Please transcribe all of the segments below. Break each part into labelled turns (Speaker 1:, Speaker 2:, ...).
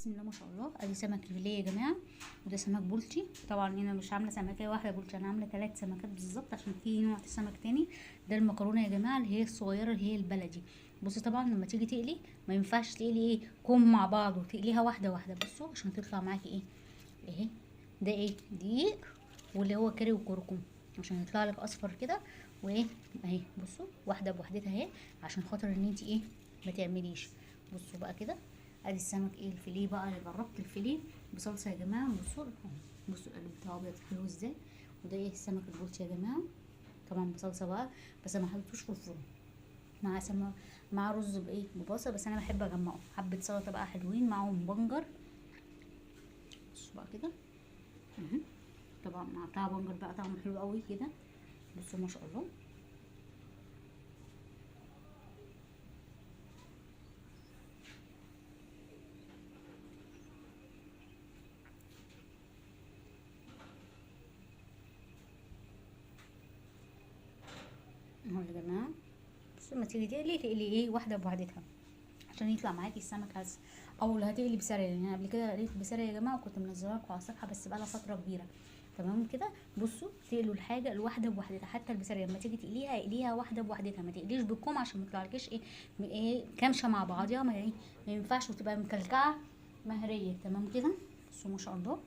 Speaker 1: بسم الله ما شاء الله. ادي سمك فيليه يا جماعه، وده سمك بولتي. طبعا انا مش عامله سمكه واحده بولتي، انا عامله 3 سمكات بالظبط عشان في نوع سمك تاني. ده المكرونه يا جماعه اللي هي الصغيره اللي هي البلدي. بصي طبعا لما تيجي تقلي ما ينفعش تقلي ايه كوم مع بعض، وتقليها واحده واحده. بصوا عشان تطلع معاكي ايه اهي. ده ايه دقيق واللي هو كاري وكركم عشان يطلع لك اصفر كده. وايه اهي بصوا واحده بوحدتها اهي، عشان خاطر ان انت ايه ما تعمليش. بصوا بقى كده. ادي السمك ايه الفيليه بقى اللي جربت الفيليه بصلصه يا جماعه. بصوا بصوا القلب بتاعه ابيض حلو ازاي. وده ايه السمك البلطي يا جماعه، طبعا بصلصه بقى، بس انا ما حطيتوش في الفرن. مع مع رز بايه ببصل، بس انا بحب اجمعه. حبه سلطه بقى حلوين معاهم بنجر. بصوا بقى كده طبعا مع بتاع بنجر بقى طعمه حلو قوي كده. بصوا ما شاء الله. اهو يا جماعه. بصوا لما تيجي تقلي ايه واحده بوحدتها عشان يطلع معاكي السمك هز. او اللي هتقلي بسرعه، يعني انا قبل كده قليت بسرعه يا جماعه، وكنت منزلها لكم على الصفحه بس بقى لها فتره كبيره. تمام كده. بصوا تقلوا الحاجه الواحده بوحدتها، حتى البسرعه لما تيجي تقليها اقليها واحده بوحدتها، ما تقليش بالكوم عشان ما يطلعلكيش ايه كامشه مع بعضيها. ما ينفعش وتبقى مكلكعه مهريه. تمام كده. بصوا ما شاء الله.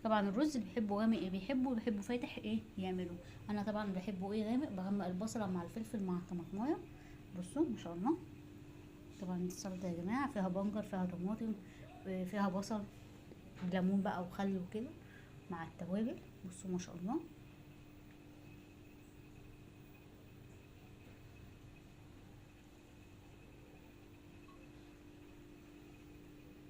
Speaker 1: طبعا الرز اللي بيحبه غامق بيحبه فاتح ايه يعمله. انا طبعا بحبه ايه غامق، بغمق البصله مع الفلفل مع الطماطمايه. بصوا ما شاء الله. طبعا السلطه يا جماعه فيها بنجر فيها طماطم فيها بصل ليمون بقى وخل وكده مع التوابل. بصوا ما شاء الله.